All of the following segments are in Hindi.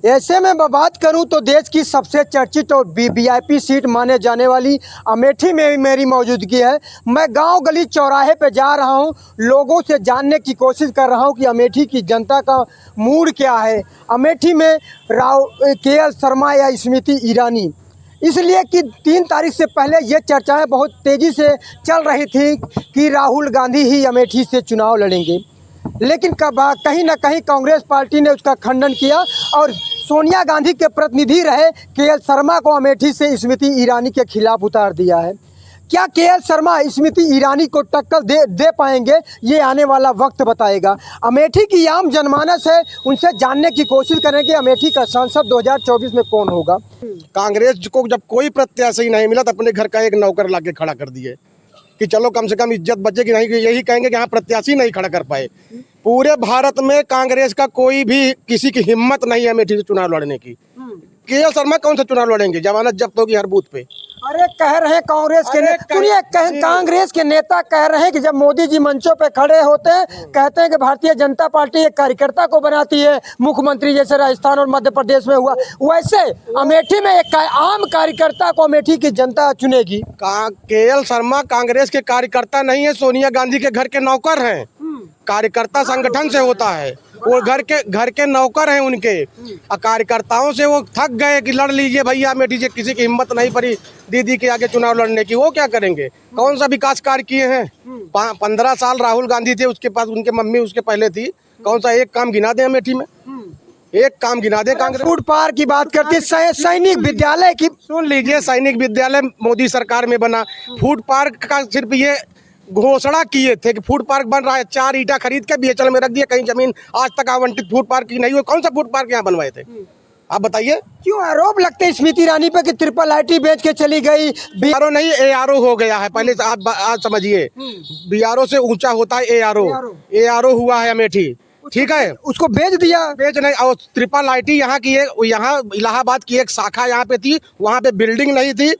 ऐसे में मैं बात करूं तो देश की सबसे चर्चित और वीआईपी सीट माने जाने वाली अमेठी में मेरी मौजूदगी है। मैं गांव गली चौराहे पे जा रहा हूं, लोगों से जानने की कोशिश कर रहा हूं कि अमेठी की जनता का मूड क्या है। अमेठी में केएल शर्मा या स्मृति ईरानी, इसलिए कि 3 तारीख से पहले ये चर्चाएं बहुत तेज़ी से चल रही थी कि राहुल गांधी ही अमेठी से चुनाव लड़ेंगे, लेकिन कहीं ना कहीं कांग्रेस पार्टी ने उसका खंडन किया और सोनिया गांधी के प्रतिनिधि रहे केएल शर्मा को अमेठी से स्मृति ईरानी के खिलाफ उतार दिया है। क्या केएल शर्मा स्मृति ईरानी को टक्कर दे पाएंगे, ये आने वाला वक्त बताएगा। अमेठी की आम जनमानस है, उनसे जानने की कोशिश करें कि अमेठी का सांसद 2024 में कौन होगा। कांग्रेस को जब कोई प्रत्याशी नहीं मिला तो अपने घर का एक नौकर लाके खड़ा कर दिए कि चलो कम से कम इज्जत बचेगी, नहीं यही कहेंगे कि यहाँ प्रत्याशी नहीं खड़ा कर पाए। पूरे भारत में कांग्रेस का कोई भी किसी की हिम्मत नहीं है अमेठी से चुनाव लड़ने की। केएल शर्मा कौन सा चुनाव लड़ेंगे, जमानत जब्त होगी हर बूथ पे। अरे कह रहे हैं कांग्रेस के सुनिए, कांग्रेस के नेता कह रहे हैं कि जब मोदी जी मंचों पे खड़े होते हैं, कहते हैं कि भारतीय जनता पार्टी एक कार्यकर्ता को बनाती है मुख्यमंत्री, जैसे राजस्थान और मध्य प्रदेश में हुआ, वैसे अमेठी में एक आम कार्यकर्ता को अमेठी की जनता चुनेगी। केएल शर्मा कांग्रेस के कार्यकर्ता नहीं है, सोनिया गांधी के घर के नौकर हैं। कार्यकर्ता संगठन से होता है, वो घर के नौकर हैं उनके। कार्यकर्ताओं से वो थक गए कि लड़ लीजिए भैया अमेठी से, किसी की हिम्मत नहीं पड़ी दीदी के आगे चुनाव लड़ने की। वो क्या करेंगे, कौन सा विकास कार्य किए हैं? 15 साल राहुल गांधी थे, उसके पास उनके मम्मी उसके पहले थी, कौन सा एक काम गिना दे अमेठी में? एक काम गिना दे। कांग्रेस फूड पार्क की बात करती है, सैनिक विद्यालय की सुन लीजिए, सैनिक विद्यालय मोदी सरकार में बना। फूड पार्क का सिर्फ ये घोषणा किए थे कि फूड पार्क बन रहा है, 4 ईंटा खरीद के बीएचएल में रख दिए, कहीं जमीन आज तक आवंटित फूड पार्क की नहीं हुई। कौन सा फूड पार्क यहाँ बनवाए थे, आप बताइए? क्यों आरोप लगते हैं स्मृति ईरानी पे कि ट्रिपल आईटी बेच के चली गई? बीआरओ नहीं, एआरओ हो गया है। पहले से आप आज समझिए, बीआरओ से ऊंचा होता है एआरओ हुआ है अमेठी, ठीक है? उसको बेच दिया। बेच नहीं, और ट्रिपल आईटी यहाँ की यहाँ इलाहाबाद की एक शाखा यहाँ पे थी, वहाँ पे बिल्डिंग नहीं थी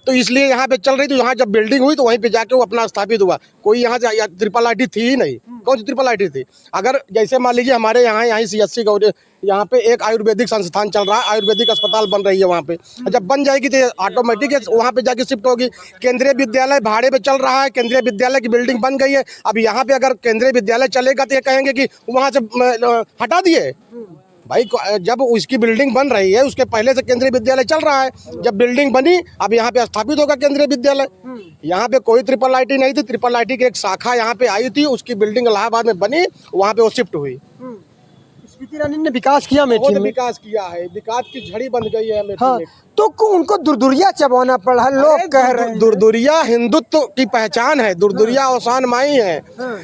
तो इसलिए यहाँ पे चल रही थी। यहाँ जब बिल्डिंग हुई तो वहीं पे जाके वो अपना स्थापित हुआ। कोई यहाँ से ट्रिपल आईटी थी ही नहीं। कौन सी ट्रिपल आईटी थी? अगर जैसे मान लीजिए हमारे यहाँ CSC गौरी यहाँ पे एक आयुर्वेदिक संस्थान चल रहा है, आयुर्वेदिक अस्पताल बन रही है वहाँ पे, जब बन जाएगी तो ऑटोमेटिक वहाँ पे जाके शिफ्ट होगी। केंद्रीय विद्यालय भाड़े पे चल रहा है, केंद्रीय विद्यालय की बिल्डिंग बन गई है, अब यहाँ पे अगर केंद्रीय विद्यालय चलेगा तो ये कहेंगे कि वहाँ से हटा दिए। भाई जब उसकी बिल्डिंग बन रही है, उसके पहले से केंद्रीय विद्यालय चल रहा है, जब बिल्डिंग बनी अब यहाँ पे स्थापित होगा केंद्रीय विद्यालय। यहाँ पे कोई ट्रिपल आईटी नहीं थी, ट्रिपल आईटी की एक शाखा यहाँ पे आई थी, उसकी बिल्डिंग इलाहाबाद में बनी, वहाँ पे वो शिफ्ट हुई। स्मृति ईरानी ने विकास किया अमेठी में, विकास किया है, विकास की झड़ी बन गई है अमेठी में। तो उनको दुरदुरिया चबाना पड़ा, लोग कह रहे हैं। दुरदुरिया हिंदुत्व की पहचान है, दुरदुरिया औसान माई है।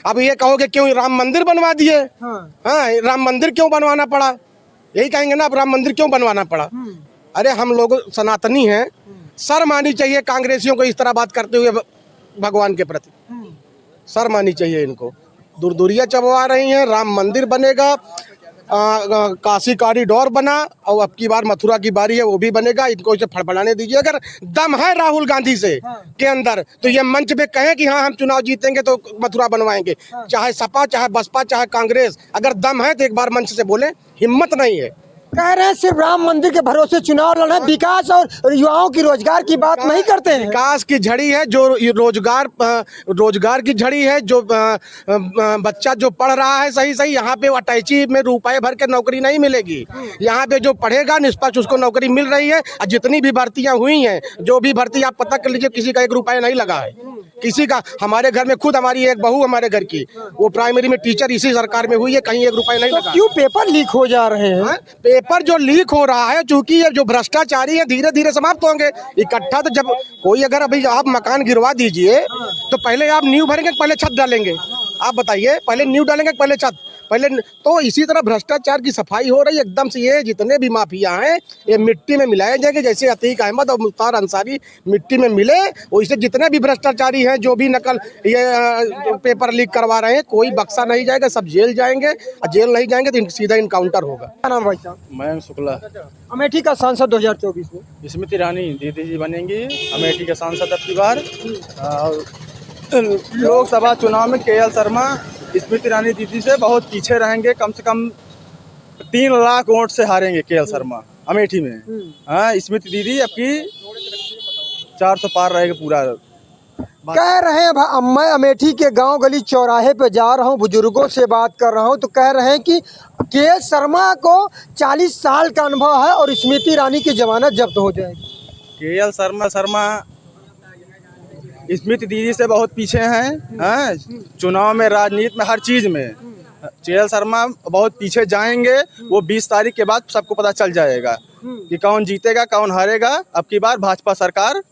अब ये कहोगे क्यों राम मंदिर बनवा दिए? हाँ, राम मंदिर क्यों बनवाना पड़ा? यही कहेंगे ना, अब राम मंदिर क्यों बनवाना पड़ा? अरे हम लोग सनातनी हैं, शर्म आनी चाहिए कांग्रेसियों को इस तरह बात करते हुए भगवान के प्रति। शर्म आनी चाहिए इनको। दुरदुरिया चबवा रही हैं, राम मंदिर बनेगा, काशी कॉरिडोर बना, और अब की बार मथुरा की बारी है वो भी बनेगा। इनको इसे फड़फड़ाने दीजिए। अगर दम है राहुल गांधी से के अंदर तो ये मंच पे कहें कि हाँ हम चुनाव जीतेंगे तो मथुरा बनवाएंगे। चाहे सपा, चाहे बसपा, चाहे कांग्रेस, अगर दम है तो एक बार मंच से बोले। हिम्मत नहीं है। कह रहे हैं सिर्फ राम मंदिर के भरोसे चुनाव लड़ना, विकास और युवाओं की रोजगार की बात नहीं करते हैं। विकास की झड़ी है, जो रोजगार की झड़ी है, जो बच्चा जो पढ़ रहा है सही यहाँ पे अटैची में रुपए भर के नौकरी नहीं मिलेगी। यहाँ पे जो पढ़ेगा निष्पक्ष उसको नौकरी मिल रही है। और जितनी भी भर्तियां हुई हैं, जो भी भर्ती आप पता कर लीजिए, किसी का 1 रुपया नहीं लगा है, किसी का। हमारे घर में खुद हमारी एक बहू हमारे घर की, वो प्राइमरी में टीचर इसी सरकार में हुई है, कहीं 1 रुपया नहीं लगा। क्यों पेपर लीक हो जा रहे हैं? पेपर जो लीक हो रहा है, चूंकि ये जो भ्रष्टाचारी है धीरे धीरे समाप्त होंगे। इकट्ठा तो जब कोई, अगर अभी आप मकान गिरवा दीजिए तो पहले आप नींव भरेंगे, पहले छत डालेंगे? आप बताइए, पहले नींव डालेंगे पहले छत? पहले तो इसी तरह भ्रष्टाचार की सफाई हो रही है एकदम से। ये जितने भी माफिया हैं ये मिट्टी में मिलाए जाएंगे, जैसे अतीक अहमद और मुख्तार अंसारी मिट्टी में मिले, वैसे जितने भी भ्रष्टाचारी हैं, जो भी नकल ये पेपर लीक करवा रहे हैं, कोई बख्शा नहीं जाएगा, सब जेल जाएंगे। और जेल नहीं जाएंगे तो सीधा इनकाउंटर होगा। क्या नाम भाई साहब? मयंक शुक्ला। अमेठी का सांसद 2024 में स्मृति ईरानी दीदी जी बनेंगी अमेठी के सांसद अब की बार। लोकसभा चुनाव में केएल शर्मा स्मृति ईरानी दीदी से बहुत पीछे रहेंगे, कम से कम 3 लाख वोट से हारेंगे केएल शर्मा अमेठी में। हाँ, स्मृति दीदी आपकी 400 पार रहेगा पूरा। कह रहे हैं मैं अमेठी के गांव गली चौराहे पे जा रहा हूं, बुजुर्गों से बात कर रहा हूं, तो कह रहे हैं कि केएल शर्मा को 40 साल का अनुभव है और स्मृति ईरानी की जमानत जब्त हो जाएगी। केएल शर्मा स्मृति दीदी से बहुत पीछे हैं। हाँ, चुनाव में, राजनीति में, हर चीज़ में केएल शर्मा बहुत पीछे जाएंगे। वो 20 तारीख के बाद सबको पता चल जाएगा कि कौन जीतेगा कौन हारेगा। अब की बार भाजपा सरकार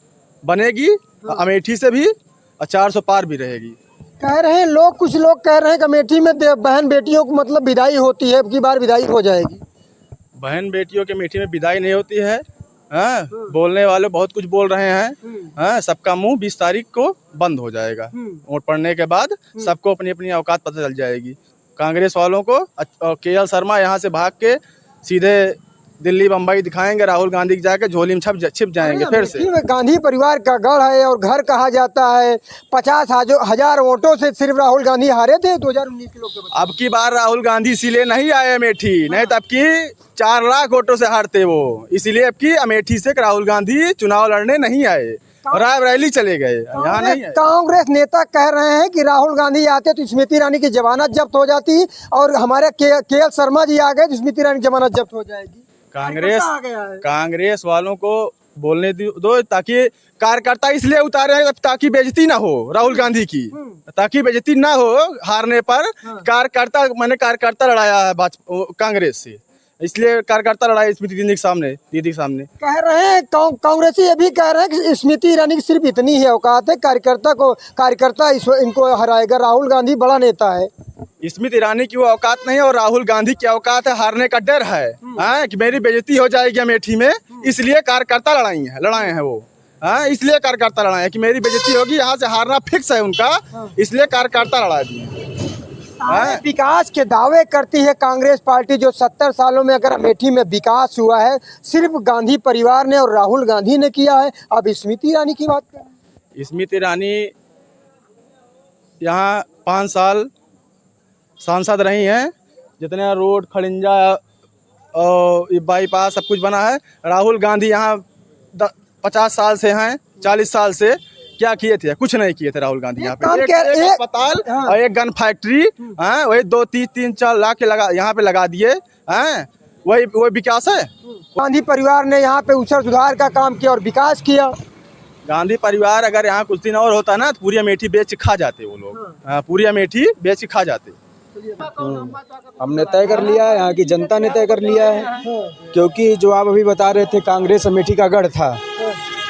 बनेगी, अमेठी से भी, और 400 पार भी रहेगी। कह रहे हैं लोग, कुछ लोग कह रहे हैं कि अमेठी में बहन बेटियों को मतलब विदाई होती है, अब की बार विदाई हो जाएगी। बहन बेटियों के अमेठी में विदाई नहीं होती है। हाँ, बोलने वाले बहुत कुछ बोल रहे हैं। हाँ, सबका मुंह 20 तारीख को बंद हो जाएगा। वोट पड़ने के बाद सबको अपनी अपनी औकात पता चल जाएगी। कांग्रेस वालों को केएल शर्मा यहाँ से भाग के सीधे दिल्ली बम्बई दिखाएंगे, राहुल गांधी की जाके झोली में छिप जाएंगे फिर से। गांधी परिवार का गढ़ है और घर कहा जाता है। 50,000 वोटों से सिर्फ राहुल गांधी हारे थे 2019 के लोकसभा। अब की बार राहुल गांधी इसीलिए नहीं आए अमेठी, नहीं तो अब की 4 लाख वोटों से हारते वो। इसीलिए अब की अमेठी से राहुल गांधी चुनाव लड़ने नहीं आए, रायबरेली चले गए, यहाँ नहीं आए। कांग्रेस नेता कह रहे हैं कि राहुल गांधी आते तो स्मृति ईरानी की जमानत जब्त हो जाती, और हमारे केएल शर्मा जी आ गए तो स्मृति ईरानी की जमानत जब्त हो जाएगी। कांग्रेस वालों को बोलने दो, ताकि कार्यकर्ता इसलिए उतारे ताकि बेइज्जती ना हो राहुल गांधी की, ताकि बेइज्जती ना हो हारने पर। कार्यकर्ता लड़ाया है कांग्रेस से, इसलिए कार्यकर्ता लड़ाई स्मृति दीदी के सामने। कह रहे हैं कांग्रेसी ये भी कह रहे हैं कि स्मृति ईरानी की सिर्फ इतनी ही औकात है, कार्यकर्ता इनको हराएगा। राहुल गांधी बड़ा नेता है। स्मृति ईरानी की वो औकात नहीं है, और राहुल गांधी की औकात है हारने का डर है। हाँ, कि मेरी बेइज्जती हो जाएगी अमेठी में, इसलिए कार्यकर्ता लड़ाए हैं वो। हाँ, इसलिए कार्यकर्ता लड़ाए हैं कि मेरी बेइज्जती होगी, यहाँ से हारना फिक्स है उनका, इसलिए कार्यकर्ता लड़ा दिए। विकास के दावे करती है कांग्रेस पार्टी, जो 70 सालों में अगर अमेठी में विकास हुआ है सिर्फ गांधी परिवार ने और राहुल गांधी ने किया है। अब स्मृति ईरानी की बात करें, स्मृति ईरानी यहाँ 5 साल सांसद रही हैं। जितने रोड, खड़िंजा और बाईपास सब कुछ बना है। राहुल गांधी यहाँ 50 साल से हैं, 40 साल से क्या किए थे? कुछ नहीं किए थे राहुल गांधी। यहाँ पे एक अस्पताल और एक गन फैक्ट्री, वही 2-3-4 लाख यहाँ पे लगा दिए। वही विकास है। गांधी परिवार ने यहाँ पे ऊसर सुधार का काम किया और विकास किया। गांधी परिवार अगर यहाँ कुछ दिन और होता ना तो पूरी अमेठी बेच खा जाते वो लोग। पूरी अमेठी बेच खा जाते। हमने तय कर लिया है, यहाँ की जनता ने तय कर लिया है, क्योंकि जो आप अभी बता रहे थे कांग्रेस अमेठी का गढ़ था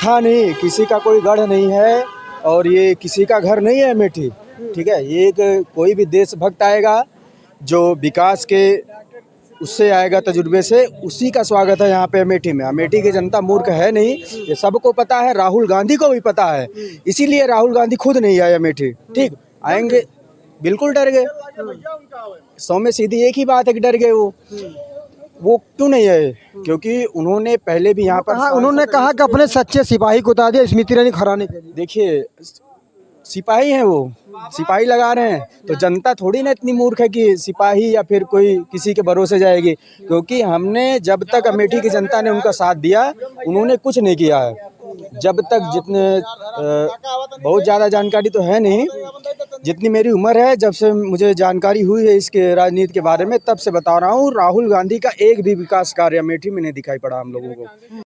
नहीं, किसी का कोई गढ़ नहीं है, और ये किसी का घर नहीं है अमेठी। ठीक है, ये कोई भी देशभक्त आएगा जो विकास के उससे आएगा, तजुर्बे से, उसी का स्वागत है यहाँ पे अमेठी में। अमेठी की जनता मूर्ख है नहीं, ये सबको पता है, राहुल गांधी को भी पता है, इसीलिए राहुल गांधी खुद नहीं आए अमेठी। ठीक, आएंगे बिल्कुल डर गए। 100 में सीधी एक ही बात है कि डर गए वो क्यों नहीं आए? क्योंकि उन्होंने पहले भी यहाँ पर उन्होंने कहा कि अपने सच्चे सिपाही को उतार दिया स्मृति ईरानी को हराने के लिए। देखिए, सिपाही हैं वो, सिपाही लगा रहे हैं, तो जनता थोड़ी ना इतनी मूर्ख है कि सिपाही या फिर कोई किसी के भरोसे जाएगी। क्योंकि हमने जब तक अमेठी की जनता ने उनका साथ दिया, उन्होंने कुछ नहीं किया है। जब तक जितने बहुत ज़्यादा जानकारी तो है नहीं, जितनी मेरी उम्र है, जब से मुझे जानकारी हुई है इसके राजनीति के बारे में, तब से बता रहा हूँ, राहुल गांधी का एक भी विकास कार्य अमेठी में नहीं दिखाई पड़ा हम लोगों को।